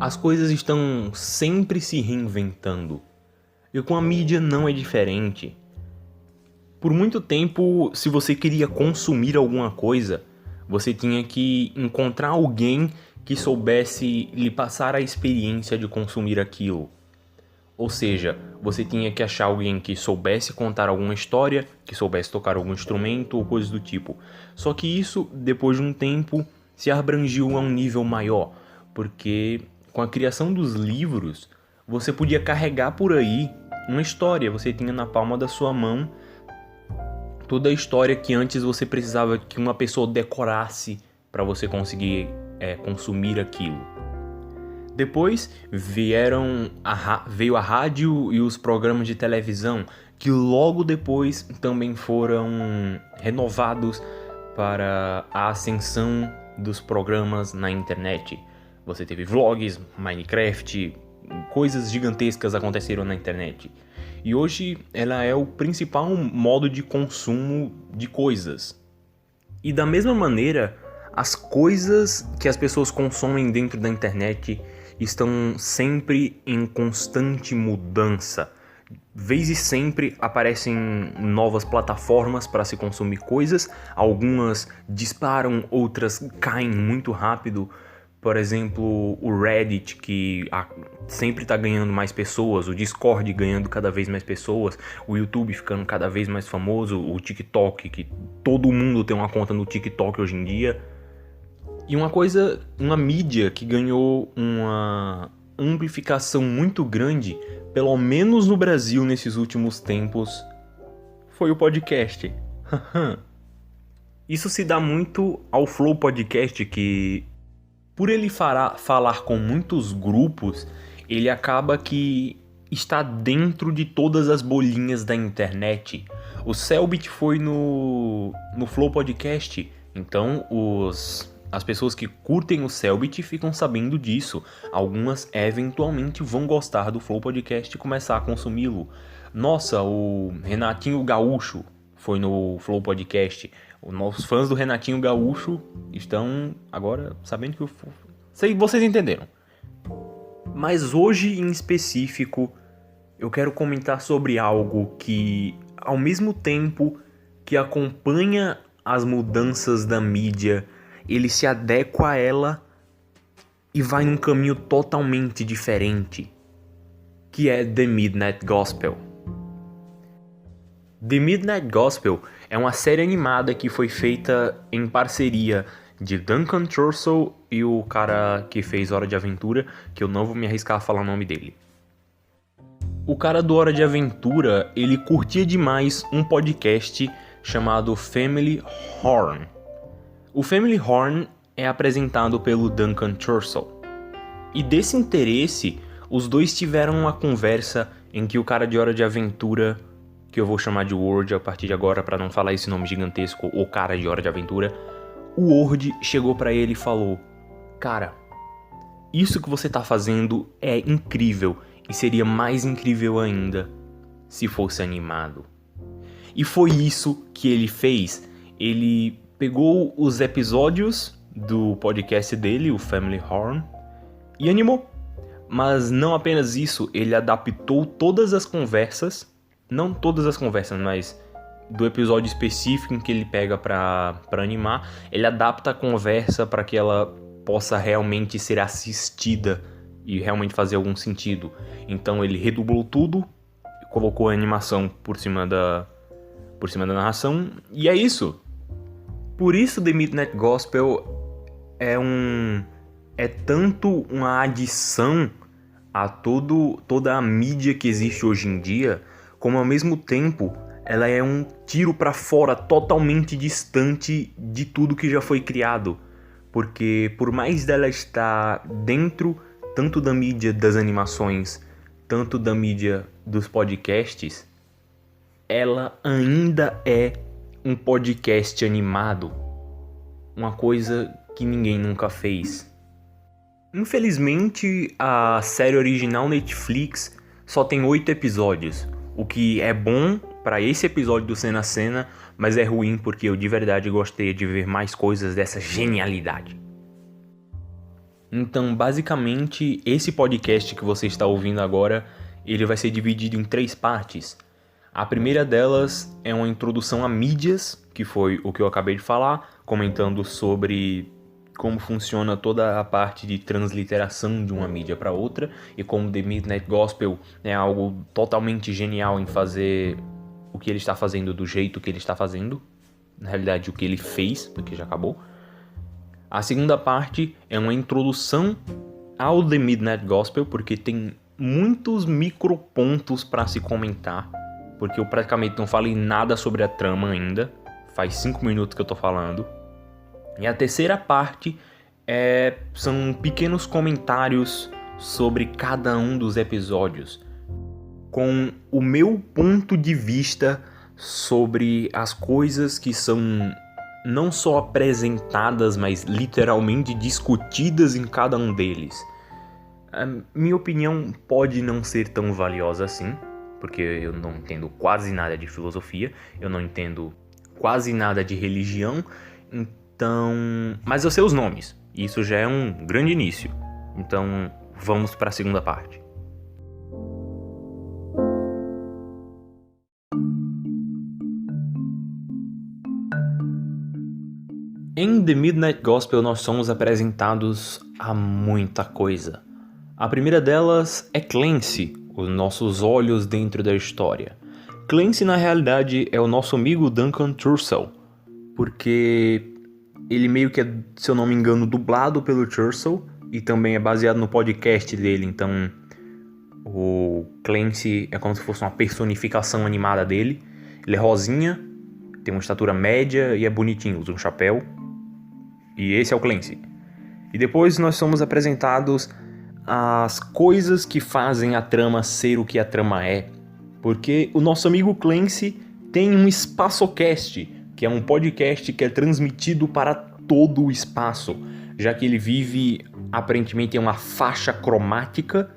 As coisas estão sempre se reinventando. E com a mídia não é diferente. Por muito tempo, se você queria consumir alguma coisa, você tinha que encontrar alguém que soubesse lhe passar a experiência de consumir aquilo. Ou seja, você tinha que achar alguém que soubesse contar alguma história, que soubesse tocar algum instrumento ou coisas do tipo. Só que isso, depois de um tempo, se abrangiu a um nível maior, porque com a criação dos livros, você podia carregar por aí uma história, você tinha na palma da sua mão toda a história que antes você precisava que uma pessoa decorasse para você conseguir consumir aquilo. Depois veio a rádio e os programas de televisão, que logo depois também foram renovados para a ascensão dos programas na internet. Você teve vlogs, Minecraft, coisas gigantescas aconteceram na internet. E hoje ela é o principal modo de consumo de coisas. E da mesma maneira, as coisas que as pessoas consomem dentro da internet estão sempre em constante mudança. Vez e sempre aparecem novas plataformas para se consumir coisas, algumas disparam, outras caem muito rápido. Por exemplo, o Reddit, que sempre está ganhando mais pessoas, o Discord ganhando cada vez mais pessoas, o YouTube ficando cada vez mais famoso, o TikTok, que todo mundo tem uma conta no TikTok hoje em dia. E uma mídia que ganhou uma amplificação muito grande, pelo menos no Brasil nesses últimos tempos, foi o podcast. Isso se dá muito ao Flow Podcast, que por ele falar com muitos grupos, ele acaba que está dentro de todas as bolinhas da internet. O Cellbit foi no Flow Podcast, então as pessoas que curtem o Cellbit ficam sabendo disso. Algumas eventualmente vão gostar do Flow Podcast e começar a consumi-lo. Nossa, o Renatinho Gaúcho foi no Flow Podcast. Os fãs do Renatinho Gaúcho estão agora sabendo que vocês entenderam. Mas hoje em específico, eu quero comentar sobre algo que, ao mesmo tempo que acompanha as mudanças da mídia, ele se adequa a ela e vai num caminho totalmente diferente, que é The Midnight Gospel. The Midnight Gospel é uma série animada que foi feita em parceria de Duncan Trussell e o cara que fez Hora de Aventura, que eu não vou me arriscar a falar o nome dele. O cara do Hora de Aventura, ele curtia demais um podcast chamado Family Horn. O Family Horn é apresentado pelo Duncan Trussell. E desse interesse, os dois tiveram uma conversa em que o cara de Hora de Aventura, que eu vou chamar de Word a partir de agora para não falar esse nome gigantesco, o cara de Hora de Aventura, o Word chegou para ele e falou: cara, isso que você tá fazendo é incrível e seria mais incrível ainda se fosse animado. E foi isso que ele fez. Ele pegou os episódios do podcast dele, o Family Horn, e animou. Mas não apenas isso, ele adaptou todas as conversas, não todas as conversas, mas do episódio específico em que ele pega pra animar, ele adapta a conversa para que ela possa realmente ser assistida e realmente fazer algum sentido. Então ele redublou tudo, colocou a animação por cima da narração, e é isso. Por isso The Midnight Gospel é tanto uma adição a toda a mídia que existe hoje em dia, como ao mesmo tempo ela é um tiro para fora totalmente distante de tudo que já foi criado. Porque por mais dela estar dentro tanto da mídia das animações, tanto da mídia dos podcasts, ela ainda é um podcast animado. Uma coisa que ninguém nunca fez. Infelizmente, a série original Netflix só tem 8 episódios, o que é bom para esse episódio do Cena a Cena, mas é ruim porque eu de verdade gostei de ver mais coisas dessa genialidade. Então, basicamente, esse podcast que você está ouvindo agora, ele vai ser dividido em 3 partes. A primeira delas é uma introdução a mídias, que foi o que eu acabei de falar, comentando sobre como funciona toda a parte de transliteração de uma mídia para outra e como The Midnight Gospel é algo totalmente genial em fazer o que ele está fazendo do jeito que ele está fazendo. Na realidade, o que ele fez, porque já acabou. A segunda parte é uma introdução ao The Midnight Gospel, porque tem muitos micropontos para se comentar, porque eu praticamente não falei nada sobre a trama ainda, faz 5 minutos que eu tô falando. E a terceira parte são pequenos comentários sobre cada um dos episódios, com o meu ponto de vista sobre as coisas que são não só apresentadas, mas literalmente discutidas em cada um deles. A minha opinião pode não ser tão valiosa assim, porque eu não entendo quase nada de filosofia, eu não entendo quase nada de religião, então... mas eu sei os nomes, e isso já é um grande início. Então, vamos para a segunda parte. Em The Midnight Gospel nós somos apresentados a muita coisa. A primeira delas é Clancy, os nossos olhos dentro da história. Clancy, na realidade, é o nosso amigo Duncan Trussell, porque ele meio que é, se eu não me engano, dublado pelo Trussell e também é baseado no podcast dele, então o Clancy é como se fosse uma personificação animada dele. Ele é rosinha, tem uma estatura média e é bonitinho, usa um chapéu. E esse é o Clancy. E depois nós somos apresentados as coisas que fazem a trama ser o que a trama é. Porque o nosso amigo Clancy tem um SpaçoCast, que é um podcast que é transmitido para todo o espaço, já que ele vive aparentemente em uma faixa cromática,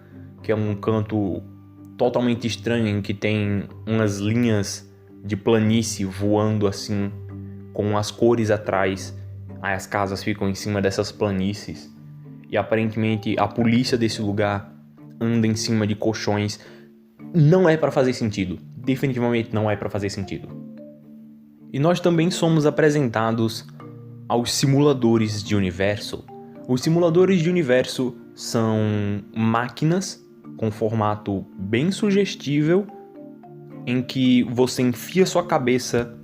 que é um canto totalmente estranho em que tem umas linhas de planície voando assim, com as cores atrás. Aí as casas ficam em cima dessas planícies. E aparentemente a polícia desse lugar anda em cima de colchões. Não é para fazer sentido. Definitivamente não é para fazer sentido. E nós também somos apresentados aos simuladores de universo. Os simuladores de universo são máquinas com formato bem sugestível, em que você enfia sua cabeça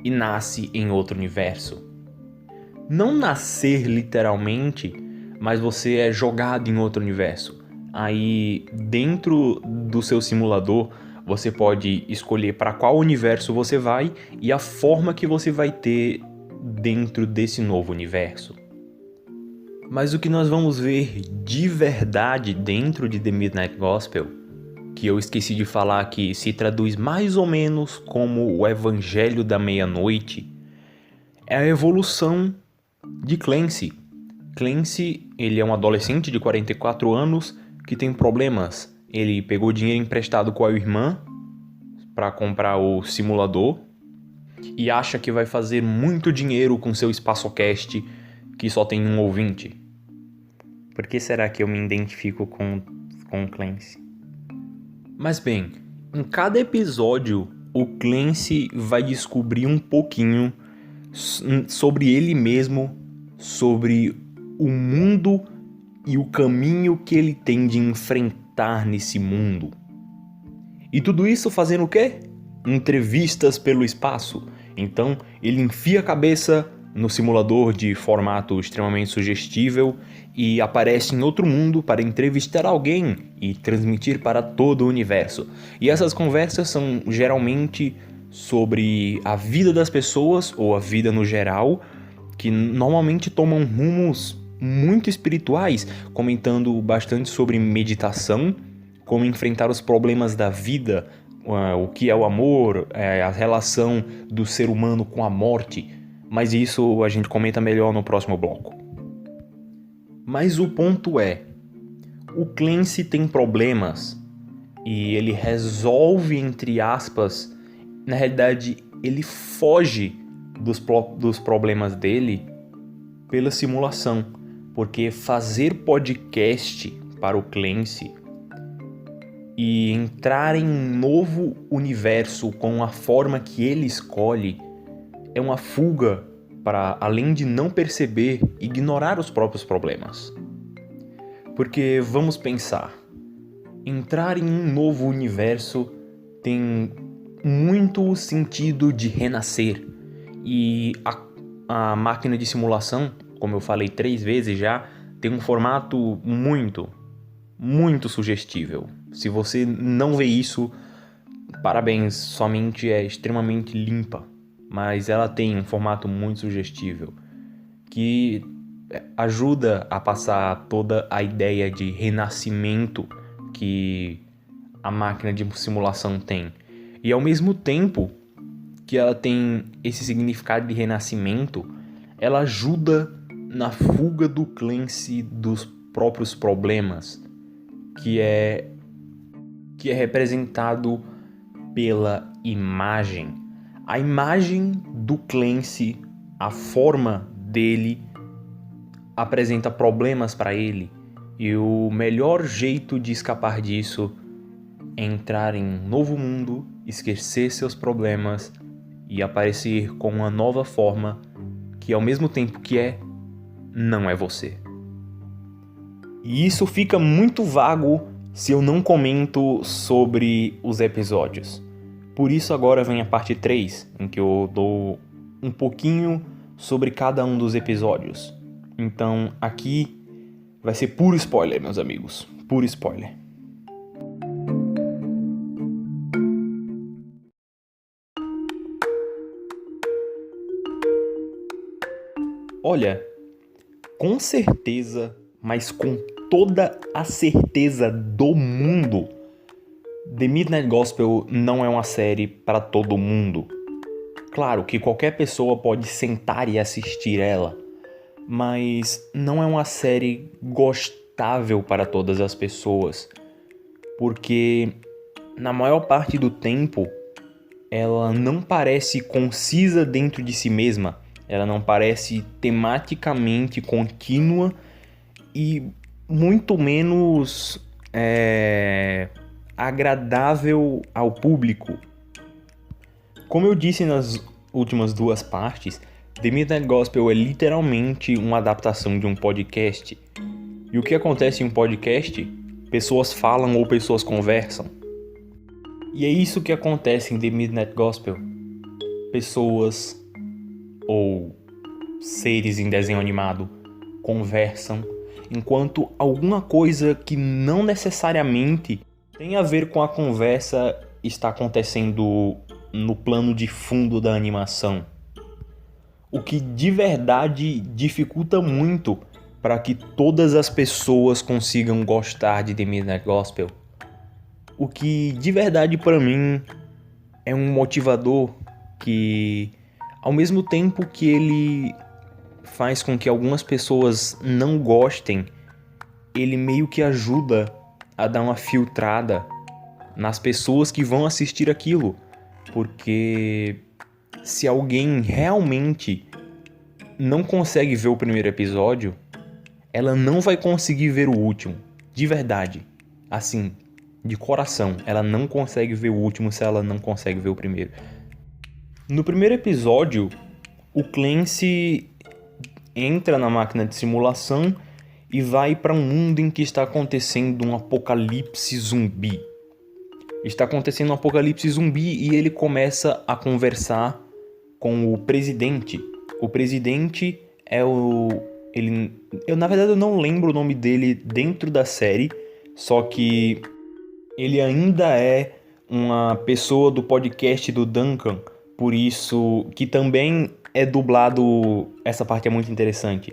e nasce em outro universo. Não nascer literalmente, mas você é jogado em outro universo. Aí, dentro do seu simulador, você pode escolher para qual universo você vai e a forma que você vai ter dentro desse novo universo. Mas o que nós vamos ver de verdade dentro de The Midnight Gospel, que eu esqueci de falar que se traduz mais ou menos como o Evangelho da Meia-Noite, é a evolução de Clancy. Clancy, ele é um adolescente de 44 anos que tem problemas. Ele pegou dinheiro emprestado com a irmã para comprar o simulador e acha que vai fazer muito dinheiro com seu SpaçoCast que só tem um ouvinte. Por que será que eu me identifico com Clancy? Mas bem, em cada episódio o Clancy vai descobrir um pouquinho sobre ele mesmo, sobre o mundo e o caminho que ele tem de enfrentar nesse mundo. E tudo isso fazendo o quê? Entrevistas pelo espaço. Então ele enfia a cabeça no simulador de formato extremamente sugestível e aparece em outro mundo para entrevistar alguém e transmitir para todo o universo. E essas conversas são geralmente sobre a vida das pessoas ou a vida no geral, que normalmente tomam rumos muito espirituais, comentando bastante sobre meditação, como enfrentar os problemas da vida, o que é o amor, a relação do ser humano com a morte, mas isso a gente comenta melhor no próximo bloco. Mas o ponto é, o Clancy tem problemas e ele resolve, entre aspas, na realidade ele foge dos problemas dele pela simulação, porque fazer podcast para o Clancy e entrar em um novo universo com a forma que ele escolhe é uma fuga para, além de não perceber, ignorar os próprios problemas. Porque vamos pensar, entrar em um novo universo tem muito sentido de renascer, e a máquina de simulação, como eu falei 3 vezes já, tem um formato muito sugestível. Se você não vê isso, parabéns, sua mente é extremamente limpa, mas ela tem um formato muito sugestível que ajuda a passar toda a ideia de renascimento que a máquina de simulação tem. E ao mesmo tempo que ela tem esse significado de renascimento, ela ajuda na fuga do Clancy dos próprios problemas, que é representado pela imagem. A imagem do Clancy, a forma dele, apresenta problemas para ele, e o melhor jeito de escapar disso é entrar em um novo mundo, esquecer seus problemas e aparecer com uma nova forma que, ao mesmo tempo que não é você. E isso fica muito vago se eu não comento sobre os episódios. Por isso agora vem a parte 3, em que eu dou um pouquinho sobre cada um dos episódios. Então aqui vai ser puro spoiler, meus amigos. Puro spoiler. Olha, com certeza, mas com toda a certeza do mundo, The Midnight Gospel não é uma série para todo mundo. Claro que qualquer pessoa pode sentar e assistir ela, mas não é uma série gostável para todas as pessoas, porque na maior parte do tempo ela não parece concisa dentro de si mesma, ela não parece tematicamente contínua e muito menos agradável ao público. Como eu disse nas últimas 2 partes, The Midnight Gospel é literalmente uma adaptação de um podcast. E o que acontece em um podcast? Pessoas falam ou pessoas conversam. E é isso que acontece em The Midnight Gospel. Pessoas ou seres em desenho animado conversam, enquanto alguma coisa que não necessariamente tem a ver com a conversa está acontecendo no plano de fundo da animação. O que de verdade dificulta muito para que todas as pessoas consigam gostar de The Midnight Gospel. O que de verdade para mim é um motivador que, ao mesmo tempo que ele faz com que algumas pessoas não gostem, ele meio que ajuda a dar uma filtrada nas pessoas que vão assistir aquilo. Porque se alguém realmente não consegue ver o primeiro episódio, ela não vai conseguir ver o último. De verdade. Assim, de coração. Ela não consegue ver o último se ela não consegue ver o primeiro. No primeiro episódio, o Clancy entra na máquina de simulação e vai para um mundo em que está acontecendo um apocalipse zumbi. Está acontecendo um apocalipse zumbi e ele começa a conversar com o presidente. O presidente é eu na verdade eu não lembro o nome dele dentro da série, só que ele ainda é uma pessoa do podcast do Duncan, por isso que também é dublado. Essa parte é muito interessante.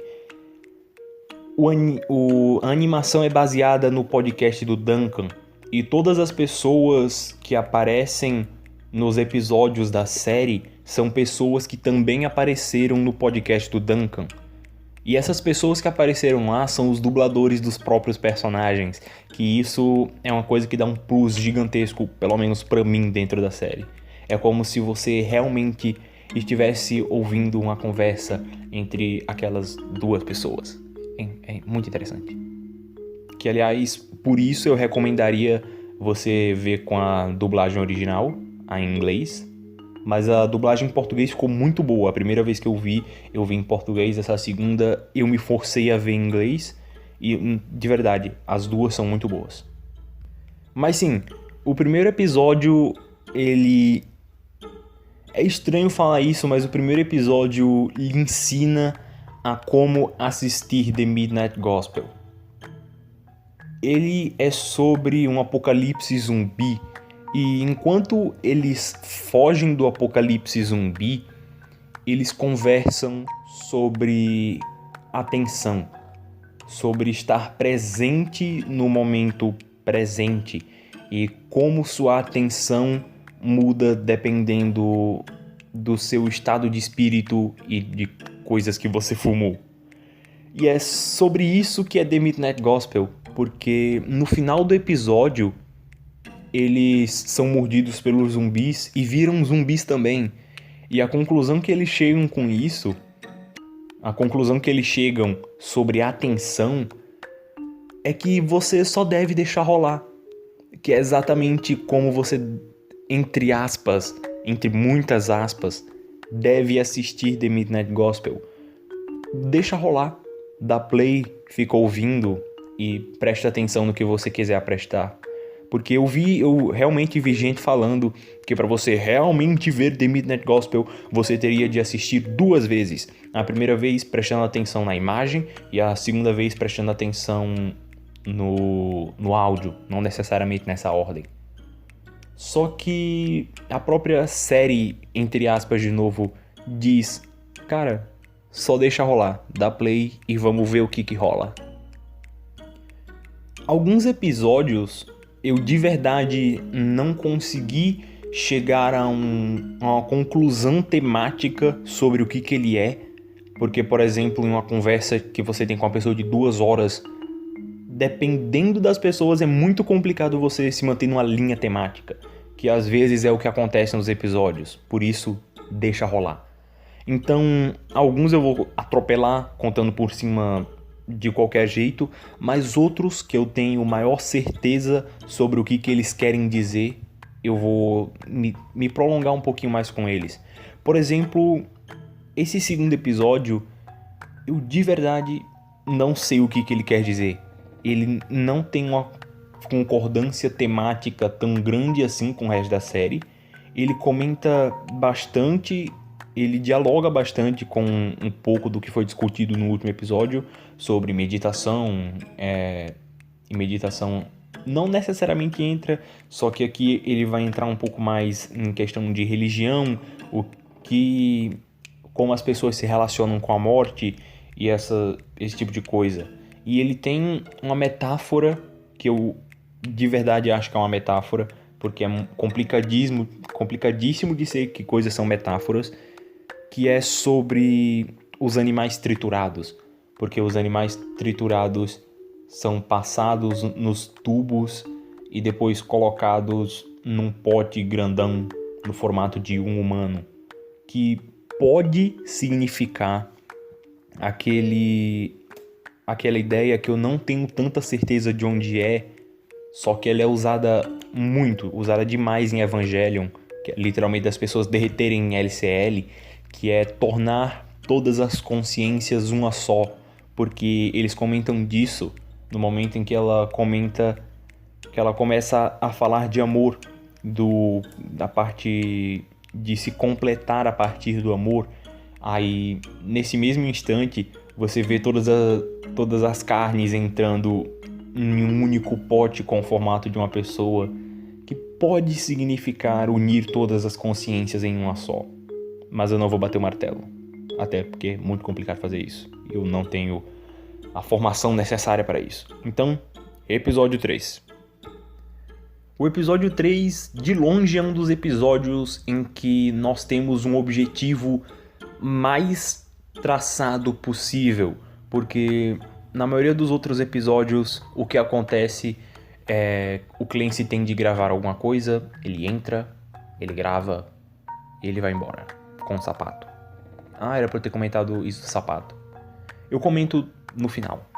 A animação é baseada no podcast do Duncan, e todas as pessoas que aparecem nos episódios da série são pessoas que também apareceram no podcast do Duncan. E essas pessoas que apareceram lá são os dubladores dos próprios personagens, que isso é uma coisa que dá um plus gigantesco, pelo menos pra mim, dentro da série. É como se você realmente estivesse ouvindo uma conversa entre aquelas 2 pessoas. É muito interessante. Que, aliás, por isso eu recomendaria você ver com a dublagem original, a em inglês. Mas a dublagem em português ficou muito boa. A primeira vez que eu vi em português. Essa segunda, eu me forcei a ver em inglês. E, de verdade, as duas são muito boas. Mas sim, o primeiro episódio, ele... É estranho falar isso, mas o primeiro episódio lhe ensina a como assistir The Midnight Gospel. Ele é sobre um apocalipse zumbi, e enquanto eles fogem do apocalipse zumbi, eles conversam sobre atenção, sobre estar presente no momento presente e como sua atenção muda dependendo do seu estado de espírito e de coisas que você fumou. E é sobre isso que é The Midnight Gospel, porque no final do episódio eles são mordidos pelos zumbis e viram zumbis também. E a conclusão que eles chegam com isso, a conclusão que eles chegam sobre a atenção, é que você só deve deixar rolar. Que é exatamente como você, entre aspas, entre muitas aspas, deve assistir The Midnight Gospel. Deixa rolar, dá play, fica ouvindo e presta atenção no que você quiser prestar. Porque eu realmente vi gente falando que para você realmente ver The Midnight Gospel, você teria de assistir 2 vezes. A primeira vez prestando atenção na imagem e a segunda vez prestando atenção no áudio, não necessariamente nessa ordem. Só que a própria série, entre aspas de novo, diz, cara, só deixa rolar, dá play e vamos ver o que rola. Alguns episódios eu de verdade não consegui chegar a uma conclusão temática sobre o que ele é, porque, por exemplo, em uma conversa que você tem com uma pessoa de 2 horas, dependendo das pessoas é muito complicado você se manter numa linha temática, que às vezes é o que acontece nos episódios, por isso deixa rolar. Então, alguns eu vou atropelar, contando por cima de qualquer jeito, mas outros que eu tenho maior certeza sobre o que eles querem dizer, eu vou me prolongar um pouquinho mais com eles. Por exemplo, esse segundo episódio, eu de verdade não sei o que ele quer dizer. Ele não tem uma concordância temática tão grande assim com o resto da série. Ele comenta bastante, ele dialoga bastante com um pouco do que foi discutido no último episódio sobre meditação. E meditação não necessariamente entra, só que aqui ele vai entrar um pouco mais em questão de religião, como as pessoas se relacionam com a morte e esse tipo de coisa. E ele tem uma metáfora que eu de verdade acho que é uma metáfora, porque é complicadíssimo de ser que coisas são metáforas, que é sobre os animais triturados. Porque os animais triturados são passados nos tubos e depois colocados num pote grandão no formato de um humano, que pode significar aquela ideia que eu não tenho tanta certeza de onde é, só que ela é usada demais em Evangelion, que é literalmente das pessoas derreterem em LCL, que é tornar todas as consciências uma só, porque eles comentam disso no momento em que ela começa a falar de amor, da parte de se completar a partir do amor. Aí, nesse mesmo instante, você vê todas as carnes entrando em um único pote com o formato de uma pessoa, que pode significar unir todas as consciências em uma só. Mas eu não vou bater o martelo, até porque é muito complicado fazer isso. Eu não tenho a formação necessária para isso. Então, episódio 3. O episódio 3, de longe, é um dos episódios em que nós temos um objetivo mais traçado possível, porque na maioria dos outros episódios o que acontece é o Clancy tem de gravar alguma coisa, ele entra, ele grava e ele vai embora com o sapato. Era pra eu ter comentado isso do sapato. Eu comento no final.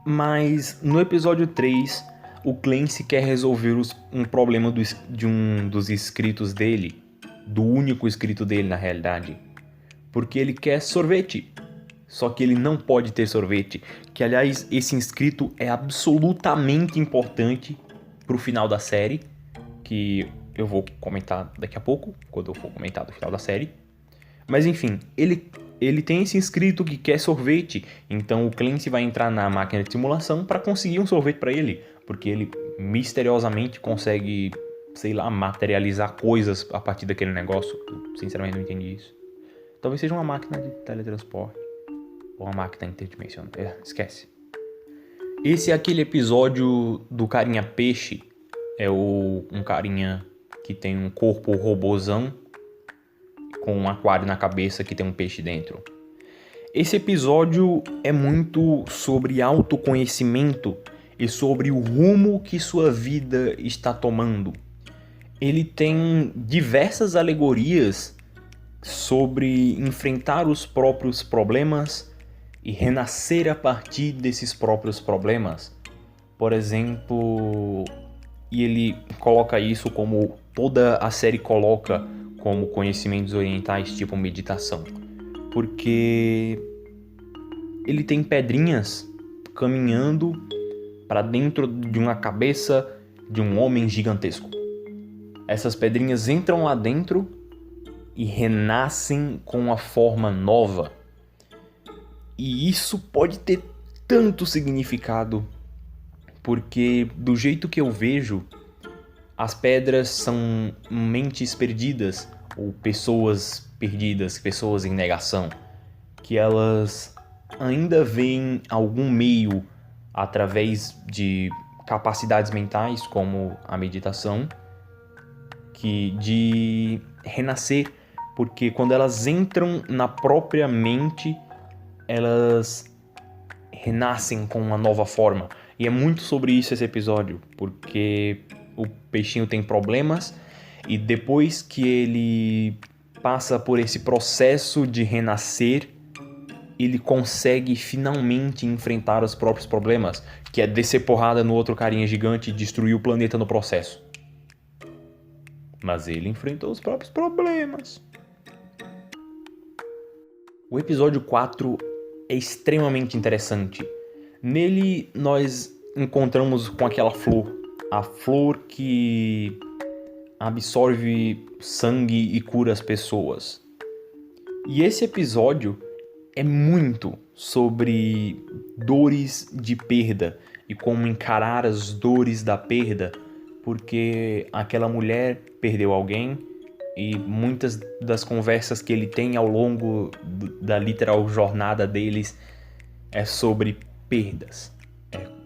Mas no episódio 3, o Clancy quer resolver um problema de um dos inscritos dele, do único inscrito dele na realidade, porque ele quer sorvete. Só que ele não pode ter sorvete, que aliás esse inscrito é absolutamente importante pro final da série, que eu vou comentar daqui a pouco, quando eu for comentar do final da série. Mas enfim, ele tem esse inscrito que quer sorvete, então o Clancy vai entrar na máquina de simulação para conseguir um sorvete para ele, porque ele misteriosamente consegue, sei lá, materializar coisas a partir daquele negócio. Eu, sinceramente, não entendi isso. Talvez seja uma máquina de teletransporte ou uma máquina interdimensional. Esquece. Esse é aquele episódio do carinha peixe. É um carinha que tem um corpo robozão com um aquário na cabeça que tem um peixe dentro. Esse episódio é muito sobre autoconhecimento e sobre o rumo que sua vida está tomando. Ele tem diversas alegorias sobre enfrentar os próprios problemas e renascer a partir desses próprios problemas. Por exemplo, e ele coloca isso como toda a série coloca como conhecimentos orientais, tipo meditação. Porque ele tem pedrinhas caminhando para dentro de uma cabeça de um homem gigantesco. Essas pedrinhas entram lá dentro e renascem com uma forma nova. E isso pode ter tanto significado, porque do jeito que eu vejo, as pedras são mentes perdidas, ou pessoas perdidas, pessoas em negação, que elas ainda veem algum meio através de capacidades mentais, como a meditação, de renascer, porque quando elas entram na própria mente, elas renascem com uma nova forma. E é muito sobre isso esse episódio, porque o peixinho tem problemas e depois que ele passa por esse processo de renascer, ele consegue finalmente enfrentar os próprios problemas, que é descer porrada no outro carinha gigante e destruir o planeta no processo. Mas ele enfrentou os próprios problemas. O episódio 4 é extremamente interessante. Nele nós encontramos com aquela flor, a flor que absorve sangue e cura as pessoas. E esse episódio é muito sobre dores de perda e como encarar as dores da perda, porque aquela mulher perdeu alguém e muitas das conversas que ele tem ao longo da literal jornada deles é sobre perdas.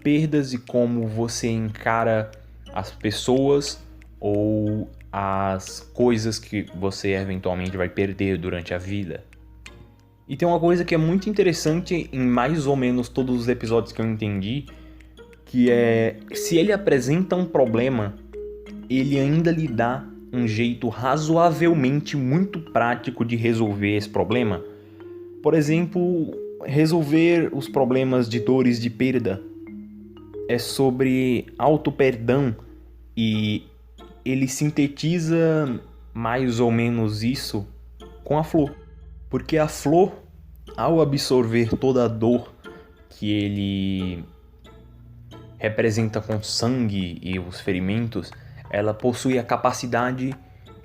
Perdas e como você encara as pessoas ou as coisas que você eventualmente vai perder durante a vida. E tem uma coisa que é muito interessante em mais ou menos todos os episódios que eu entendi, que é, se ele apresenta um problema, ele ainda lhe dá um jeito razoavelmente muito prático de resolver esse problema. Por exemplo, resolver os problemas de dores de perda é sobre auto-perdão e ele sintetiza mais ou menos isso com a flor. Porque a flor, ao absorver toda a dor que ele representa com sangue e os ferimentos, ela possui a capacidade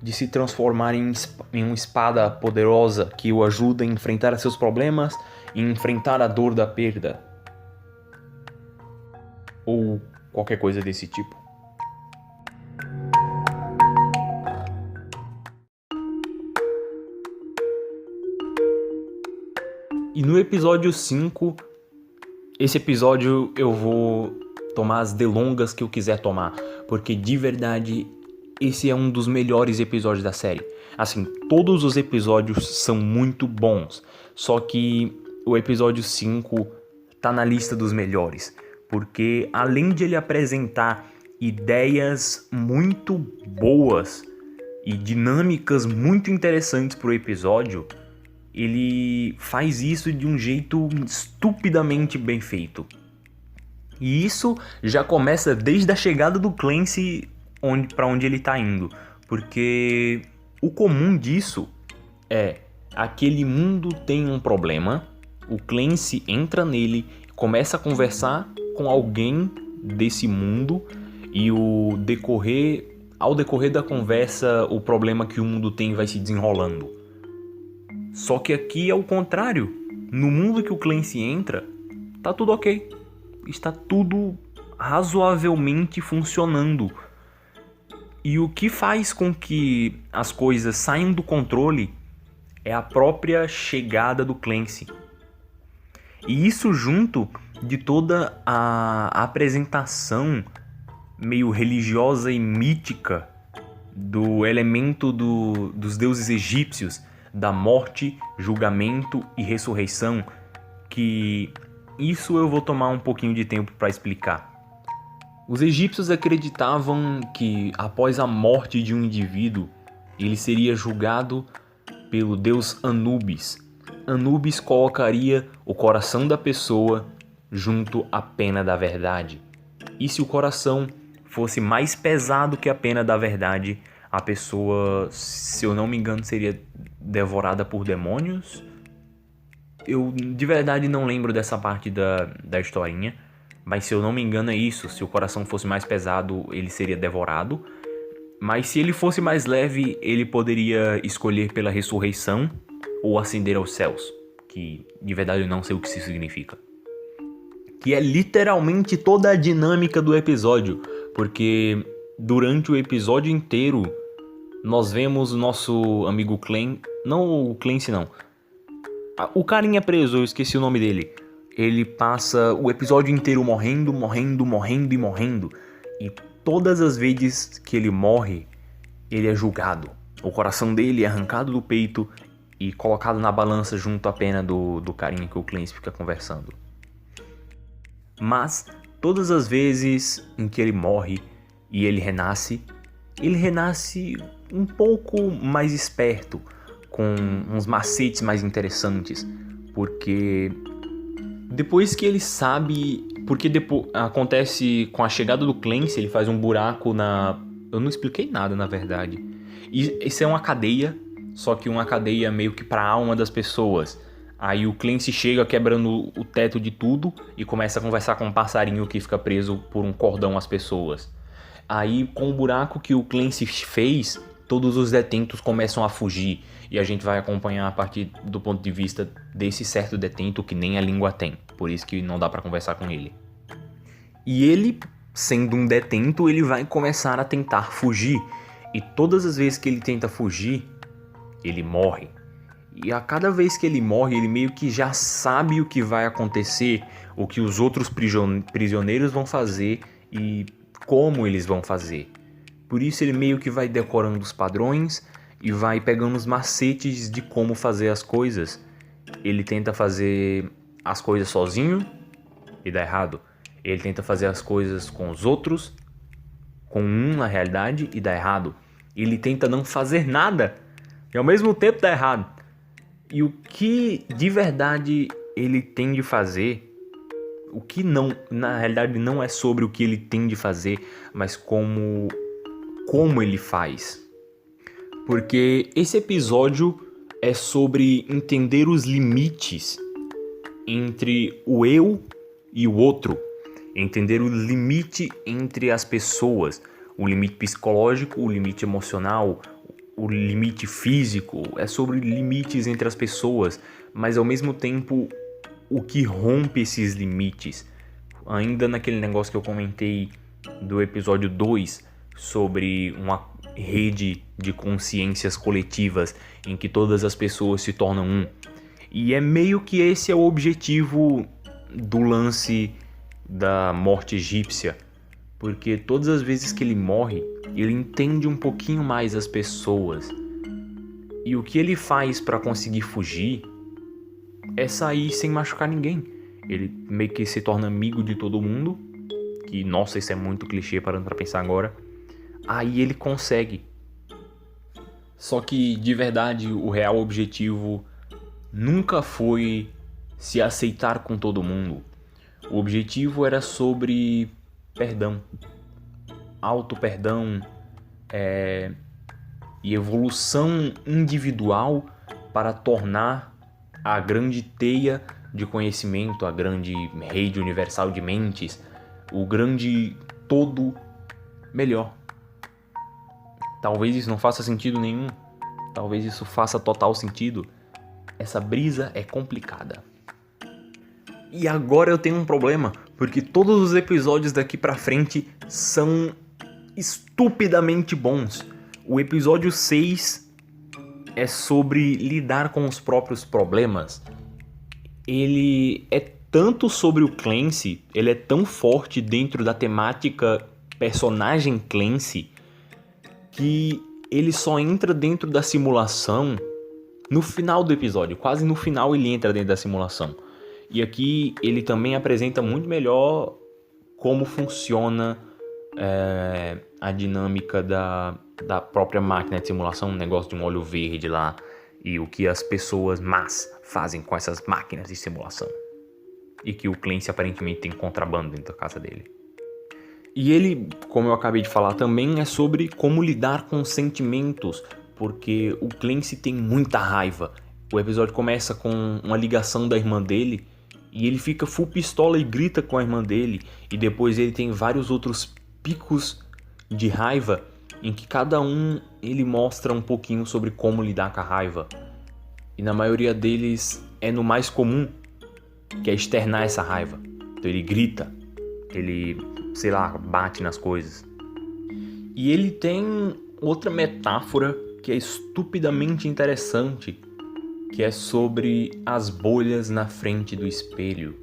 de se transformar em uma espada poderosa que o ajuda a enfrentar seus problemas e enfrentar a dor da perda. Ou qualquer coisa desse tipo. E no episódio 5, esse episódio eu vou tomar as delongas que eu quiser tomar, porque de verdade esse é um dos melhores episódios da série. Assim, todos os episódios são muito bons, só que o episódio 5 tá na lista dos melhores, porque além de ele apresentar ideias muito boas e dinâmicas muito interessantes pro episódio, ele faz isso de um jeito estupidamente bem feito. E isso já começa desde a chegada do Clancy para onde ele tá indo. Porque o comum disso é: aquele mundo tem um problema, o Clancy entra nele, começa a conversar com alguém desse mundo e ao decorrer da conversa, o problema que o mundo tem vai se desenrolando. Só que aqui é o contrário. No mundo que o Clancy entra, tá tudo ok. Está tudo razoavelmente funcionando. E o que faz com que as coisas saiam do controle é a própria chegada do Clancy. E isso junto de toda a apresentação meio religiosa e mítica do elemento dos deuses egípcios, da morte, julgamento e ressurreição, que isso eu vou tomar um pouquinho de tempo para explicar. Os egípcios acreditavam que após a morte de um indivíduo, ele seria julgado pelo deus Anubis. Anubis colocaria o coração da pessoa junto à pena da verdade. E se o coração fosse mais pesado que a pena da verdade, a pessoa, se eu não me engano, seria devorada por demônios? Eu de verdade não lembro dessa parte da historinha, mas se eu não me engano é isso. Se o coração fosse mais pesado, ele seria devorado. Mas se ele fosse mais leve, ele poderia escolher pela ressurreição ou ascender aos céus, que de verdade eu não sei o que isso significa. Que é literalmente toda a dinâmica do episódio, porque durante o episódio inteiro nós vemos o nosso amigo não o Clancy não, o carinha preso, eu esqueci o nome dele. Ele passa o episódio inteiro morrendo. E todas as vezes que ele morre, ele é julgado. O coração dele é arrancado do peito e colocado na balança junto à pena do carinha que o Clancy fica conversando. Mas todas as vezes em que ele morre e ele renasce um pouco mais esperto, com uns macetes mais interessantes, porque depois que ele sabe, porque depois acontece com a chegada do Clancy, ele faz um buraco eu não expliquei nada na verdade. E isso é uma cadeia, só que uma cadeia meio que pra alma das pessoas. Aí o Clancy chega quebrando o teto de tudo e começa a conversar com um passarinho que fica preso por um cordão às pessoas. Aí com o buraco que o Clancy fez, todos os detentos começam a fugir. E a gente vai acompanhar a partir do ponto de vista desse certo detento que nem a língua tem. Por isso que não dá pra conversar com ele. E ele, sendo um detento, ele vai começar a tentar fugir. E todas as vezes que ele tenta fugir, ele morre. E a cada vez que ele morre, ele meio que já sabe o que vai acontecer, o que os outros prisioneiros vão fazer e como eles vão fazer. Por isso ele meio que vai decorando os padrões e vai pegando os macetes de como fazer as coisas. Ele tenta fazer as coisas sozinho e dá errado. Ele tenta fazer as coisas com os outros, com um na realidade, e dá errado. Ele tenta não fazer nada e ao mesmo tempo dá errado. E o que de verdade ele tem de fazer, o que não, na realidade não é sobre o que ele tem de fazer, mas como ele faz. Porque esse episódio é sobre entender os limites entre o eu e o outro. Entender o limite entre as pessoas. O limite psicológico, o limite emocional, o limite físico. É sobre limites entre as pessoas, mas ao mesmo tempo o que rompe esses limites. Ainda naquele negócio que eu comentei do episódio 2 sobre uma rede de consciências coletivas em que todas as pessoas se tornam um. E é meio que esse é o objetivo do lance da morte egípcia, porque todas as vezes que ele morre, ele entende um pouquinho mais as pessoas. E o que ele faz para conseguir fugir é sair sem machucar ninguém. Ele meio que se torna amigo de todo mundo, que, nossa, isso é muito clichê parando pra pensar agora. Aí ele consegue. Só que, de verdade, o real objetivo nunca foi se aceitar com todo mundo. O objetivo era sobre perdão, auto-perdão e evolução individual para tornar a grande teia de conhecimento, a grande rede universal de mentes, o grande todo melhor. Talvez isso não faça sentido nenhum, talvez isso faça total sentido. Essa brisa é complicada. E agora eu tenho um problema, porque todos os episódios daqui pra frente são estupidamente bons. O episódio 6 é sobre lidar com os próprios problemas. Ele é tanto sobre o Clancy, ele é tão forte dentro da temática personagem Clancy, que ele só entra dentro da simulação no final do episódio. Quase no final ele entra dentro da simulação. E aqui ele também apresenta muito melhor como funciona a dinâmica da própria máquina de simulação, um negócio de um olho verde lá, e o que as pessoas más fazem com essas máquinas de simulação. E que o Clancy aparentemente tem contrabando dentro da casa dele. E ele, como eu acabei de falar também, é sobre como lidar com sentimentos, porque o Clancy tem muita raiva. O episódio começa com uma ligação da irmã dele, e ele fica full pistola e grita com a irmã dele, e depois ele tem vários outros picos de raiva, em que cada um ele mostra um pouquinho sobre como lidar com a raiva. E na maioria deles é no mais comum, que é externar essa raiva. Então ele grita, ele, sei lá, bate nas coisas. E ele tem outra metáfora que é estupidamente interessante, que é sobre as bolhas na frente do espelho.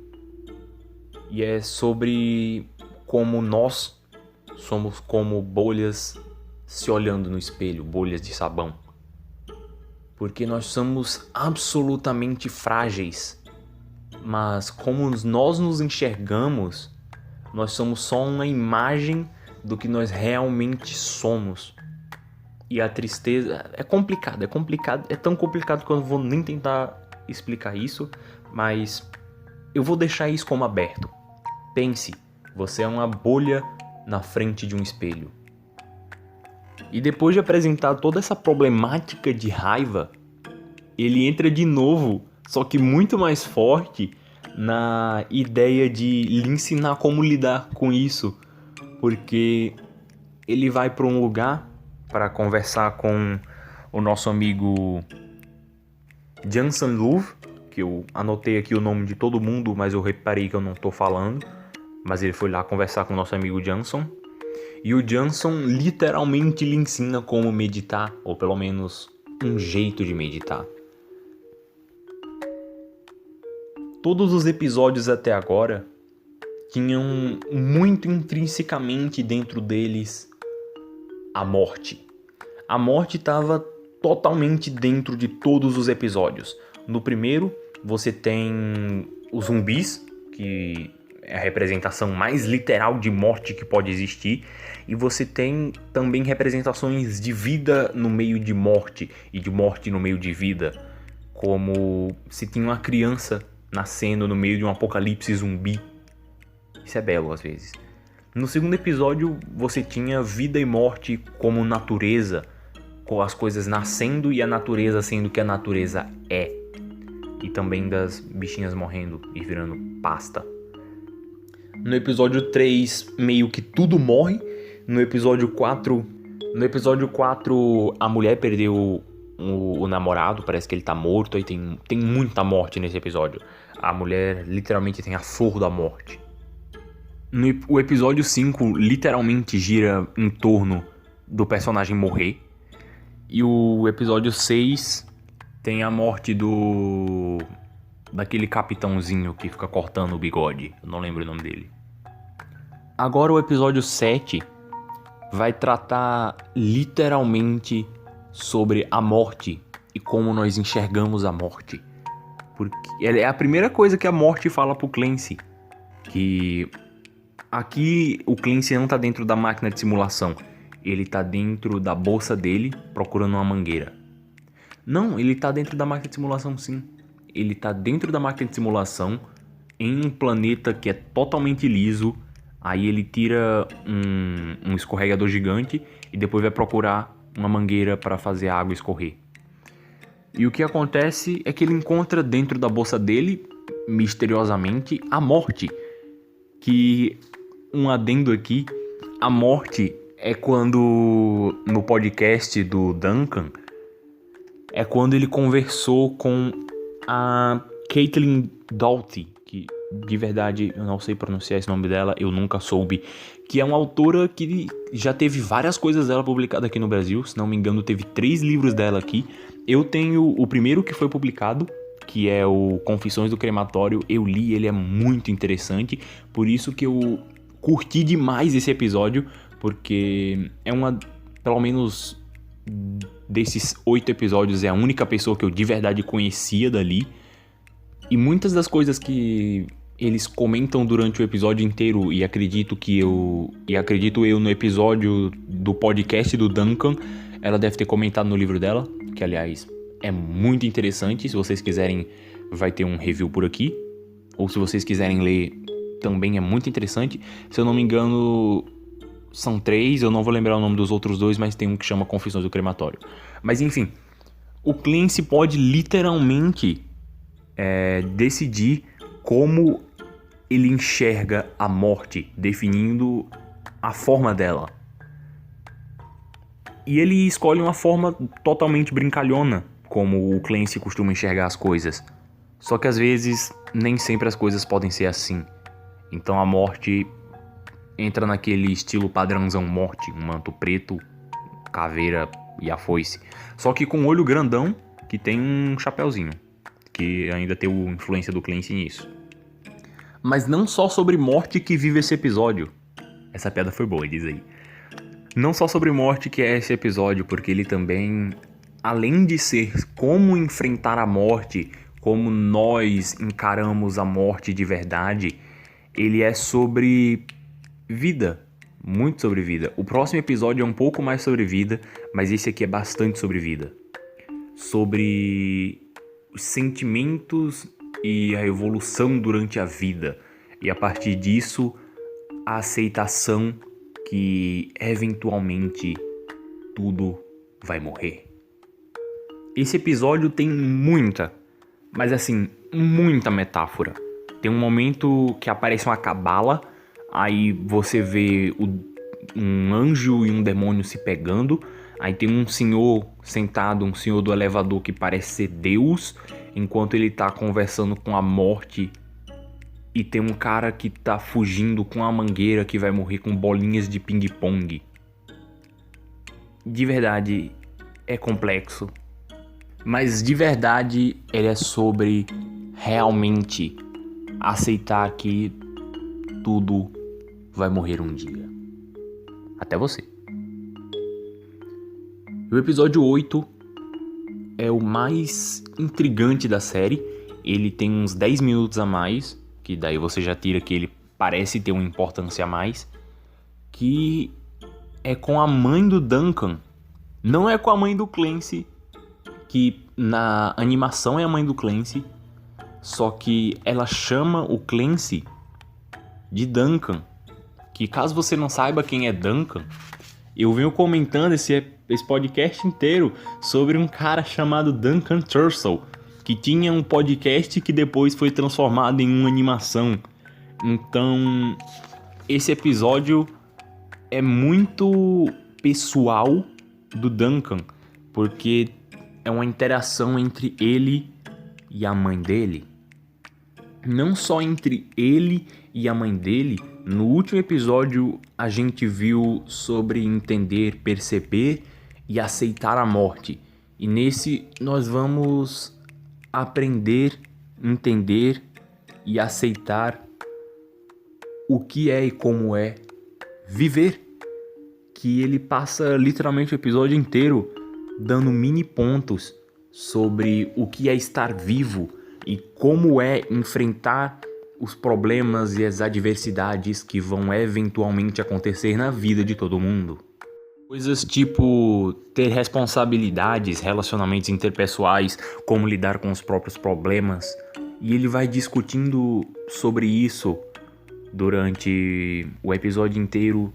E é sobre como nós somos como bolhas se olhando no espelho, bolhas de sabão. Porque nós somos absolutamente frágeis, mas como nós nos enxergamos, nós somos só uma imagem do que nós realmente somos. E a tristeza é complicado, é tão complicado que eu não vou nem tentar explicar isso, mas eu vou deixar isso como aberto. Pense, você é uma bolha na frente de um espelho. E depois de apresentar toda essa problemática de raiva, ele entra de novo, só que muito mais forte, na ideia de lhe ensinar como lidar com isso, porque ele vai para um lugar para conversar com o nosso amigo Jansen Louv, que eu anotei aqui o nome de todo mundo, mas eu reparei que eu não estou falando, mas ele foi lá conversar com o nosso amigo Jansen, e o Jansen literalmente lhe ensina como meditar, ou pelo menos um jeito de meditar. Todos os episódios até agora tinham muito intrinsecamente dentro deles a morte. A morte estava totalmente dentro de todos os episódios. No primeiro, você tem os zumbis, que é a representação mais literal de morte que pode existir, e você tem também representações de vida no meio de morte e de morte no meio de vida, como se tinha uma criança nascendo no meio de um apocalipse zumbi. Isso é belo às vezes. No segundo episódio, você tinha vida e morte como natureza, com as coisas nascendo e a natureza sendo o que a natureza é. E também das bichinhas morrendo e virando pasta. No episódio 3, meio que tudo morre. No episódio 4, a mulher perdeu o namorado, parece que ele tá morto. Aí tem muita morte nesse episódio. A mulher literalmente tem a flor da morte. O episódio 5 literalmente gira em torno do personagem morrer. E o episódio 6 tem a morte daquele capitãozinho que fica cortando o bigode. Eu não lembro o nome dele. Agora o episódio 7 vai tratar literalmente sobre a morte e como nós enxergamos a morte. Porque é a primeira coisa que a morte fala pro Clancy. Que aqui o Clancy não tá dentro da máquina de simulação. Ele tá dentro da bolsa dele procurando uma mangueira. Não, ele tá dentro da máquina de simulação sim. ele tá dentro da máquina de simulação, em um planeta que é totalmente liso. Aí ele tira um escorregador gigante e depois vai procurar uma mangueira para fazer a água escorrer. E o que acontece é que ele encontra dentro da bolsa dele, misteriosamente, a morte. Que, um adendo aqui, a morte é quando, no podcast do Duncan, é quando ele conversou com a Caitlin Doughty, que de verdade eu não sei pronunciar esse nome dela, eu nunca soube, que é uma autora que já teve várias coisas dela publicadas aqui no Brasil, se não me engano teve 3 livros dela aqui. Eu tenho o primeiro que foi publicado, que é o Confissões do Crematório. Eu li, ele é muito interessante, por isso que eu curti demais esse episódio, porque é uma, pelo menos desses 8 episódios, é a única pessoa que eu de verdade conhecia dali. E muitas das coisas que eles comentam durante o episódio inteiro, e acredito eu no episódio do podcast do Duncan, ela deve ter comentado no livro dela, que aliás é muito interessante. Se vocês quiserem, vai ter um review por aqui, ou se vocês quiserem ler, também é muito interessante. Se eu não me engano, são 3, eu não vou lembrar o nome dos outros 2, mas tem um que chama Confissões do Crematório. Mas enfim, o Clancy pode literalmente decidir como ele enxerga a morte, definindo a forma dela. E ele escolhe uma forma totalmente brincalhona, como o Clancy costuma enxergar as coisas. Só que às vezes, nem sempre as coisas podem ser assim. Então a morte entra naquele estilo padrãozão morte, um manto preto, caveira e a foice. Só que com um olho grandão, que tem um chapéuzinho, que ainda tem a influência do Clancy nisso. Mas não só sobre morte que vive esse episódio. Essa piada foi boa, diz aí. Não só sobre morte que é esse episódio, porque ele também, além de ser como enfrentar a morte, como nós encaramos a morte de verdade, ele é sobre vida, muito sobre vida. O próximo episódio é um pouco mais sobre vida, mas esse aqui é bastante sobre vida. Sobre os sentimentos e a evolução durante a vida. E a partir disso, a aceitação que eventualmente tudo vai morrer. Esse episódio tem muita, mas assim, muita metáfora. Tem um momento que aparece uma cabala, aí você vê um anjo e um demônio se pegando. Aí tem um senhor sentado, um senhor do elevador que parece ser Deus, enquanto ele tá conversando com a morte. E tem um cara que tá fugindo com a mangueira que vai morrer com bolinhas de ping-pong. De verdade, é complexo. Mas de verdade, ele é sobre realmente aceitar que tudo vai morrer um dia. Até você. O episódio 8 é o mais intrigante da série. Ele tem uns 10 minutos a mais, que daí você já tira que ele parece ter uma importância a mais, que é com a mãe do Duncan. Não é com a mãe do Clancy, que na animação é a mãe do Clancy, só que ela chama o Clancy de Duncan. Que caso você não saiba quem é Duncan, eu venho comentando esse podcast inteiro sobre um cara chamado Duncan Trussell, que tinha um podcast que depois foi transformado em uma animação. Então, esse episódio é muito pessoal do Duncan, porque é uma interação entre ele e a mãe dele. Não só entre ele e a mãe dele. No último episódio a gente viu sobre entender, perceber e aceitar a morte. E nesse nós vamos aprender, entender e aceitar o que é e como é viver. Que ele passa literalmente o episódio inteiro dando mini pontos sobre o que é estar vivo e como é enfrentar os problemas e as adversidades que vão eventualmente acontecer na vida de todo mundo. Coisas tipo ter responsabilidades, relacionamentos interpessoais, como lidar com os próprios problemas. E ele vai discutindo sobre isso durante o episódio inteiro,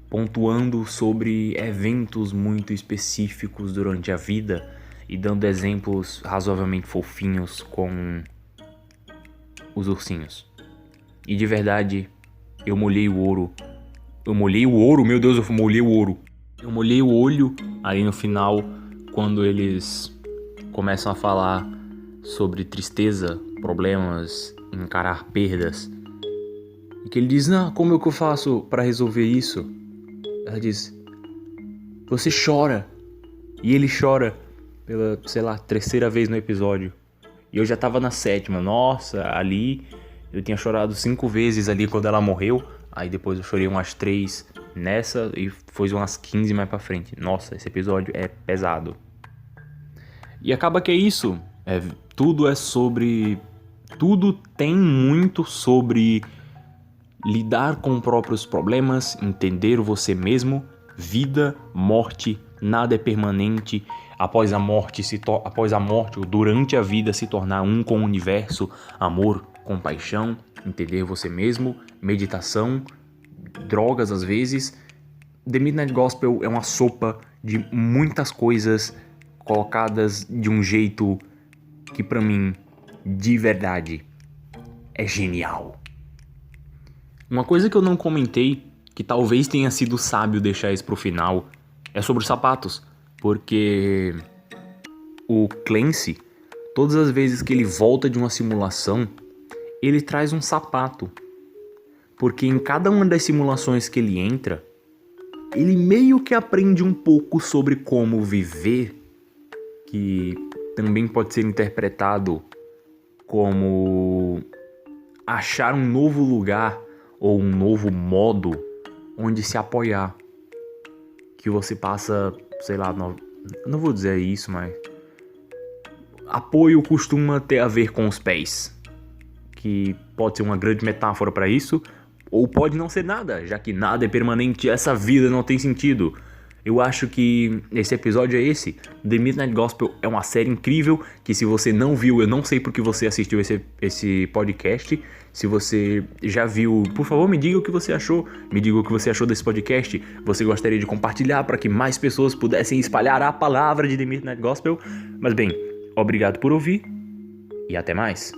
pontuando sobre eventos muito específicos durante a vida e dando exemplos razoavelmente fofinhos com os ursinhos. E de verdade, eu molhei o ouro. Eu molhei o ouro? Meu Deus, eu molhei o ouro. Eu molhei o olho aí no final, quando eles começam a falar sobre tristeza, problemas, encarar perdas. E que ele diz, não, como é que eu faço para resolver isso? Ela diz, você chora. E ele chora pela, sei lá, terceira vez no episódio. E eu já tava na sétima. Nossa, ali eu tinha chorado 5 vezes ali quando ela morreu. Aí depois eu chorei umas 3 nessa e foi umas 15 mais pra frente. Nossa, esse episódio é pesado. E acaba que é isso. Tudo é sobre... Tudo tem muito sobre lidar com próprios problemas, entender você mesmo, vida, morte, nada é permanente. Após a morte ou durante a vida se tornar um com o universo, amor, compaixão, entender você mesmo, meditação, drogas às vezes. The Midnight Gospel é uma sopa de muitas coisas colocadas de um jeito que pra mim, de verdade, é genial. Uma coisa que eu não comentei, que talvez tenha sido sábio deixar isso pro final, é sobre os sapatos. Porque o Clancy, todas as vezes que ele volta de uma simulação, ele traz um sapato. Porque em cada uma das simulações que ele entra, ele meio que aprende um pouco sobre como viver, que também pode ser interpretado como achar um novo lugar ou um novo modo onde se apoiar. Que você passa, sei lá, não vou dizer isso, mas... Apoio costuma ter a ver com os pés. Que pode ser uma grande metáfora para isso, ou pode não ser nada, já que nada é permanente, essa vida não tem sentido. Eu acho que esse episódio é esse. The Midnight Gospel é uma série incrível, que se você não viu, eu não sei porque você assistiu esse podcast. Se você já viu, por favor, me diga o que você achou. Me diga o que você achou desse podcast. Você gostaria de compartilhar para que mais pessoas pudessem espalhar a palavra de The Midnight Gospel? Mas bem, obrigado por ouvir e até mais.